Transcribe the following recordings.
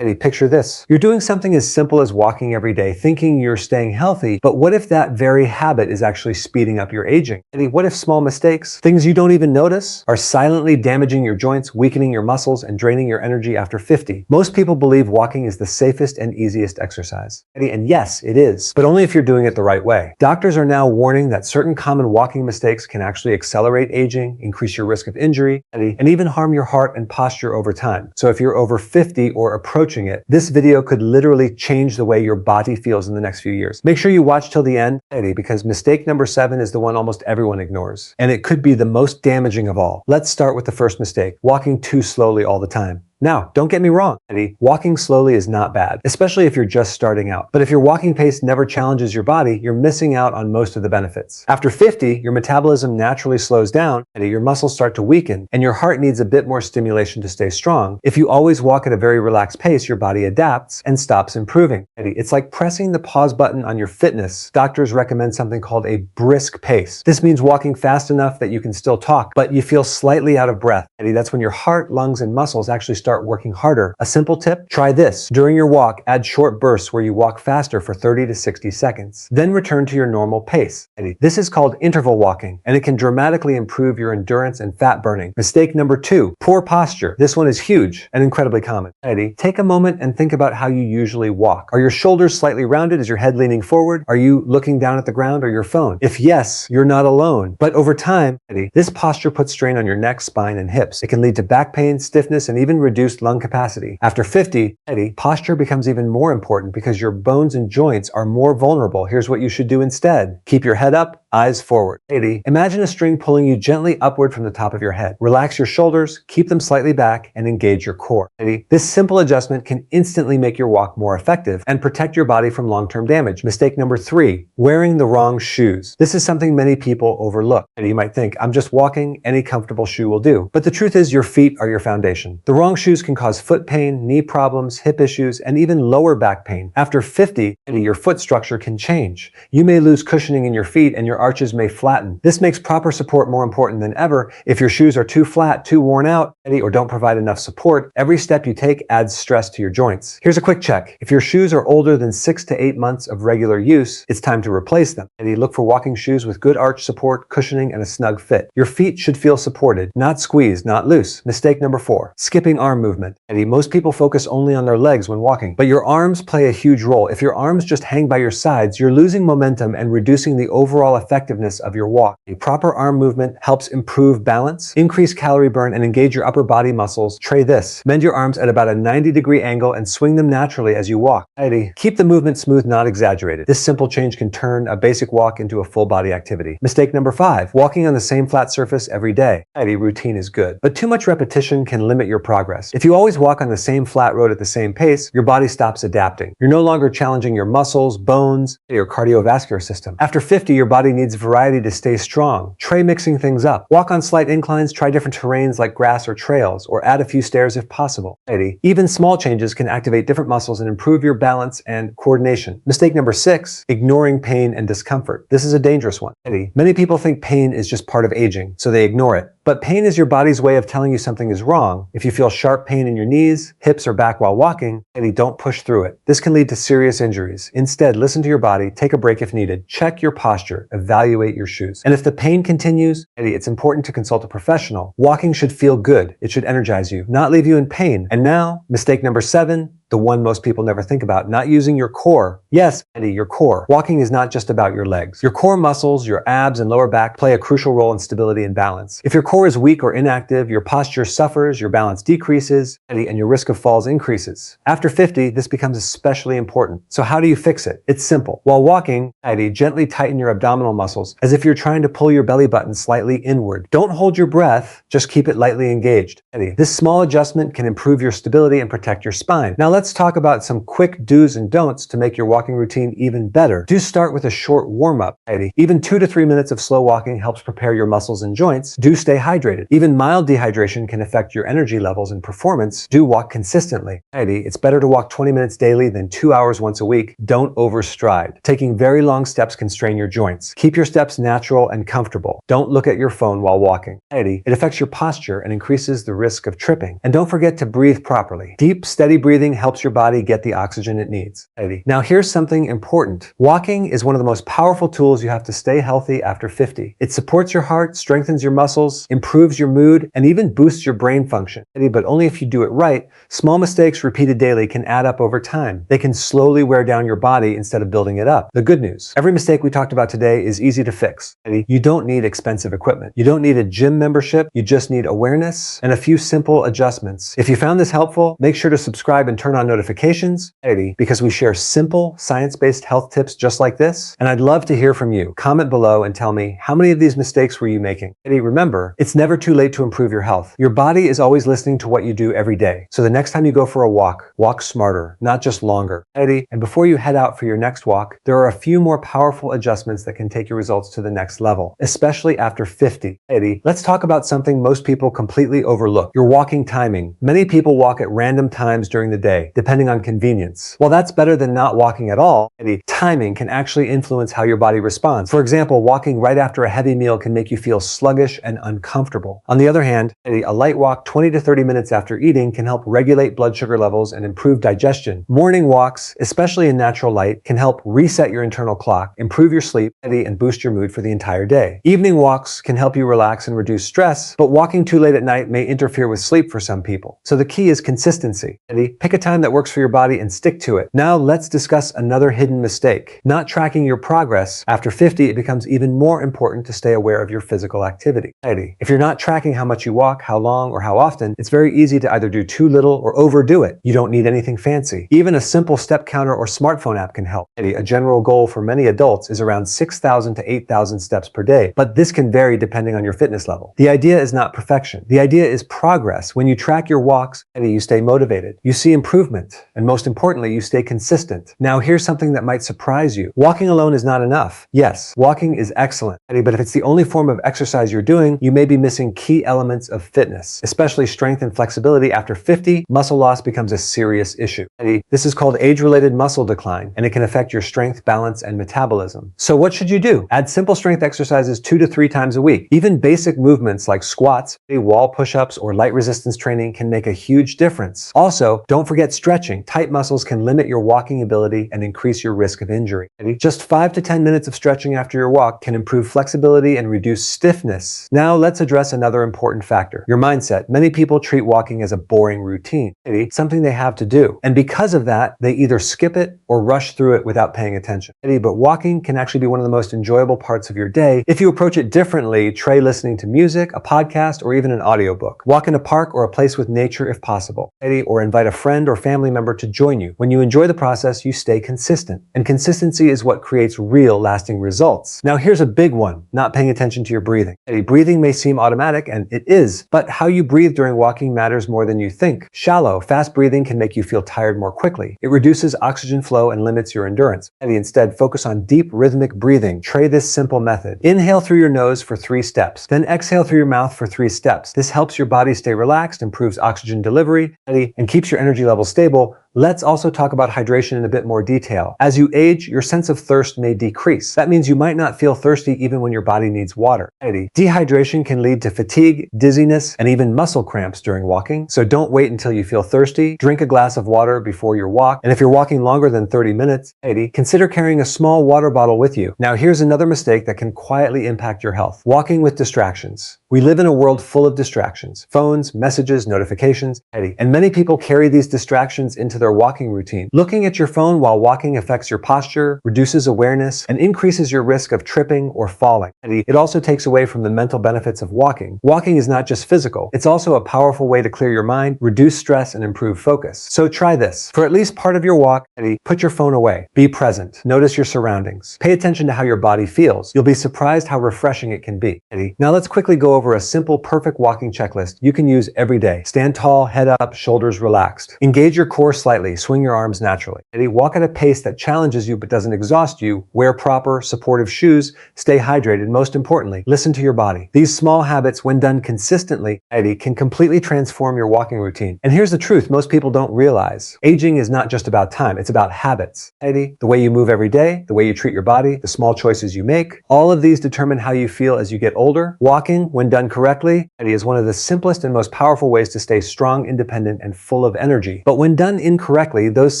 Eddie, picture this. You're doing something as simple as walking every day, thinking you're staying healthy, but what if that very habit is actually speeding up your aging? Eddie, what if small mistakes, things you don't even notice, are silently damaging your joints, weakening your muscles, and draining your energy after 50? Most people believe walking is the safest and easiest exercise. Eddie, and yes, it is, but only if you're doing it the right way. Doctors are now warning that certain common walking mistakes can actually accelerate aging, increase your risk of injury, and even harm your heart and posture over time. So if you're over 50 or approaching it, this video could literally change the way your body feels in the next few years. Make sure you watch till the end, Eddie, because mistake number 7 is the one almost everyone ignores, and it could be the most damaging of all. Let's start with the first mistake: walking too slowly all the time. Now, don't get me wrong, Eddie, walking slowly is not bad, especially if you're just starting out. But if your walking pace never challenges your body, you're missing out on most of the benefits. After 50, your metabolism naturally slows down, Eddie, your muscles start to weaken, and your heart needs a bit more stimulation to stay strong. If you always walk at a very relaxed pace, your body adapts and stops improving. Eddie, it's like pressing the pause button on your fitness. Doctors recommend something called a brisk pace. This means walking fast enough that you can still talk, but you feel slightly out of breath. Eddie, that's when your heart, lungs, and muscles actually start working harder. A simple tip: try this. During your walk, add short bursts where you walk faster for 30 to 60 seconds. Then return to your normal pace. Eddie, this is called interval walking, and it can dramatically improve your endurance and fat burning. Mistake number 2, poor posture. This one is huge and incredibly common. Eddie, take a moment and think about how you usually walk. Are your shoulders slightly rounded? Is your head leaning forward? Are you looking down at the ground or your phone? If yes, you're not alone. But over time, Eddie, this posture puts strain on your neck, spine, and hips. It can lead to back pain, stiffness, and even reduced lung capacity. After 50, Eddie, posture becomes even more important because your bones and joints are more vulnerable. Here's what you should do instead. Keep your head up, eyes forward. Eddie, imagine a string pulling you gently upward from the top of your head. Relax your shoulders, keep them slightly back, and engage your core. Eddie, this simple adjustment can instantly make your walk more effective and protect your body from long-term damage. Mistake number 3, wearing the wrong shoes. This is something many people overlook. Eddie, you might think, I'm just walking, any comfortable shoe will do. But the truth is, your feet are your foundation. The wrong shoes can cause foot pain, knee problems, hip issues, and even lower back pain. After 50, your foot structure can change. You may lose cushioning in your feet and your arches may flatten. This makes proper support more important than ever. If your shoes are too flat, too worn out, or don't provide enough support, every step you take adds stress to your joints. Here's a quick check. If your shoes are older than 6 to 8 months of regular use, it's time to replace them. Look for walking shoes with good arch support, cushioning, and a snug fit. Your feet should feel supported, not squeezed, not loose. Mistake number 4, skipping arm movement. Most people focus only on their legs when walking, but your arms play a huge role. If your arms just hang by your sides, you're losing momentum and reducing the overall effectiveness of your walk. A proper arm movement helps improve balance, increase calorie burn, and engage your upper body muscles. Try this. Bend your arms at about a 90-degree angle and swing them naturally as you walk. Eddie, keep the movement smooth, not exaggerated. This simple change can turn a basic walk into a full body activity. Mistake number 5, walking on the same flat surface every day. Eddie, routine is good, but too much repetition can limit your progress. If you always walk on the same flat road at the same pace, your body stops adapting. You're no longer challenging your muscles, bones, your cardiovascular system. After 50, your body needs variety to stay strong. Try mixing things up. Walk on slight inclines, try different terrains like grass or trails, or add a few stairs if possible. Eddie, even small changes can activate different muscles and improve your balance and coordination. Mistake number 6, ignoring pain and discomfort. This is a dangerous one. Eddie, many people think pain is just part of aging, so they ignore it. But pain is your body's way of telling you something is wrong. If you feel sharp pain in your knees, hips, or back while walking, Eddie, don't push through it. This can lead to serious injuries. Instead, listen to your body, take a break if needed, check your posture, evaluate your shoes. And if the pain continues, Eddie, it's important to consult a professional. Walking should feel good. It should energize you, not leave you in pain. And now, mistake number 7, the one most people never think about, not using your core. Yes, Eddie, your core. Walking is not just about your legs. Your core muscles, your abs and lower back play a crucial role in stability and balance. If your core is weak or inactive, your posture suffers, your balance decreases, Eddie, and your risk of falls increases. After 50, this becomes especially important. So how do you fix it? It's simple. While walking, Eddie, gently tighten your abdominal muscles as if you're trying to pull your belly button slightly inward. Don't hold your breath, just keep it lightly engaged. Eddie, this small adjustment can improve your stability and protect your spine. Now let's talk about some quick do's and don'ts to make your walking routine even better. Do start with a short warm-up, Eddie. Even 2 to 3 minutes of slow walking helps prepare your muscles and joints. Do stay hydrated. Even mild dehydration can affect your energy levels and performance. Do walk consistently. Eddie, it's better to walk 20 minutes daily than 2 hours once a week. Don't overstride. Taking very long steps can strain your joints. Keep your steps natural and comfortable. Don't look at your phone while walking. Eddie, it affects your posture and increases the risk of tripping. And don't forget to breathe properly. Deep, steady breathing helps helps your body get the oxygen it needs. Now here's something important. Walking is one of the most powerful tools you have to stay healthy after 50. It supports your heart, strengthens your muscles, improves your mood, and even boosts your brain function. But only if you do it right. Small mistakes repeated daily can add up over time. They can slowly wear down your body instead of building it up. The good news, every mistake we talked about today is easy to fix. You don't need expensive equipment. You don't need a gym membership. You just need awareness and a few simple adjustments. If you found this helpful, make sure to subscribe and turn on notifications, because we share simple, science-based health tips just like this. And I'd love to hear from you. Comment below and tell me, how many of these mistakes were you making? Remember, it's never too late to improve your health. Your body is always listening to what you do every day. So the next time you go for a walk smarter, not just longer. And before you head out for your next walk, there are a few more powerful adjustments that can take your results to the next level, especially after 50. Let's talk about something most people completely overlook: your walking timing. Many people walk at random times during the day, depending on convenience. While that's better than not walking at all, timing can actually influence how your body responds. For example, walking right after a heavy meal can make you feel sluggish and uncomfortable. On the other hand, a light walk 20 to 30 minutes after eating can help regulate blood sugar levels and improve digestion. Morning walks, especially in natural light, can help reset your internal clock, improve your sleep, and boost your mood for the entire day. Evening walks can help you relax and reduce stress, but walking too late at night may interfere with sleep for some people. So the key is consistency. Pick a time that works for your body and stick to it. Now let's discuss another hidden mistake: not tracking your progress. After 50, it becomes even more important to stay aware of your physical activity. If you're not tracking how much you walk, how long, or how often, it's very easy to either do too little or overdo it. You don't need anything fancy. Even a simple step counter or smartphone app can help. A general goal for many adults is around 6,000 to 8,000 steps per day, but this can vary depending on your fitness level. The idea is not perfection. The idea is progress. When you track your walks, you stay motivated. You see improvement, and most importantly, you stay consistent. Now here's something that might surprise you. Walking alone is not enough. Yes, walking is excellent, but if it's the only form of exercise you're doing, you may be missing key elements of fitness, especially strength and flexibility. After 50, muscle loss becomes a serious issue. This is called age-related muscle decline, and it can affect your strength, balance, and metabolism. So what should you do? Add simple strength exercises 2 to 3 times a week. Even basic movements like squats, wall push-ups, or light resistance training can make a huge difference. Also, don't forget stretching. Tight muscles can limit your walking ability and increase your risk of injury. Just 5 to 10 minutes of stretching after your walk can improve flexibility and reduce stiffness. Now let's address another important factor: your mindset. Many people treat walking as a boring routine, something they have to do. And because of that, they either skip it or rush through it without paying attention. But walking can actually be one of the most enjoyable parts of your day if you approach it differently. Try listening to music, a podcast, or even an audiobook. Walk in a park or a place with nature if possible, or invite a friend or family member to join you. When you enjoy the process, you stay consistent. And consistency is what creates real, lasting results. Now here's a big one: not paying attention to your breathing. Breathing may seem automatic, and it is, but how you breathe during walking matters more than you think. Shallow, fast breathing can make you feel tired more quickly. It reduces oxygen flow and limits your endurance. Instead, focus on deep, rhythmic breathing. Try this simple method. Inhale through your nose for 3 steps, then exhale through your mouth for 3 steps. This helps your body stay relaxed, improves oxygen delivery, and keeps your energy levels stable. Let's also talk about hydration in a bit more detail. As you age, your sense of thirst may decrease. That means you might not feel thirsty even when your body needs water. Dehydration can lead to fatigue, dizziness, and even muscle cramps during walking. So don't wait until you feel thirsty. Drink a glass of water before your walk. And if you're walking longer than 30 minutes, consider carrying a small water bottle with you. Now here's another mistake that can quietly impact your health: walking with distractions. We live in a world full of distractions: phones, messages, notifications, and many people carry these distractions into their walking routine. Looking at your phone while walking affects your posture, reduces awareness, and increases your risk of tripping or falling. It also takes away from the mental benefits of walking. Walking is not just physical, it's also a powerful way to clear your mind, reduce stress, and improve focus. So try this. For at least part of your walk, put your phone away. Be present. Notice your surroundings. Pay attention to how your body feels. You'll be surprised how refreshing it can be. Now let's quickly go over a simple, perfect walking checklist you can use every day. Stand tall, head up, shoulders relaxed. Engage your core slightly. Swing your arms naturally. Walk at a pace that challenges you but doesn't exhaust you. Wear proper, supportive shoes. Stay hydrated. Most importantly, listen to your body. These small habits, when done consistently, can completely transform your walking routine. And here's the truth most people don't realize. Aging is not just about time, it's about habits. The way you move every day, the way you treat your body, the small choices you make, all of these determine how you feel as you get older. Walking, when done correctly, is one of the simplest and most powerful ways to stay strong, independent, and full of energy. But when done incorrectly, incorrectly, those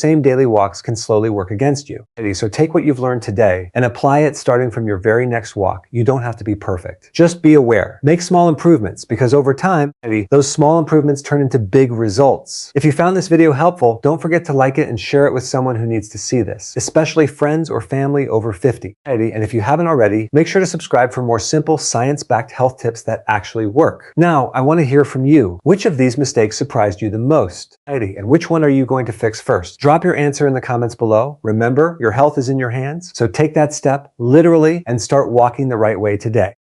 same daily walks can slowly work against you. So take what you've learned today and apply it starting from your very next walk. You don't have to be perfect. Just be aware. Make small improvements, because over time, those small improvements turn into big results. If you found this video helpful, don't forget to like it and share it with someone who needs to see this, especially friends or family over 50. And if you haven't already, make sure to subscribe for more simple science-backed health tips that actually work. Now, I want to hear from you. Which of these mistakes surprised you the most? And which one are you going to fix first? Drop your answer in the comments below. Remember, your health is in your hands, so take that step literally and start walking the right way today.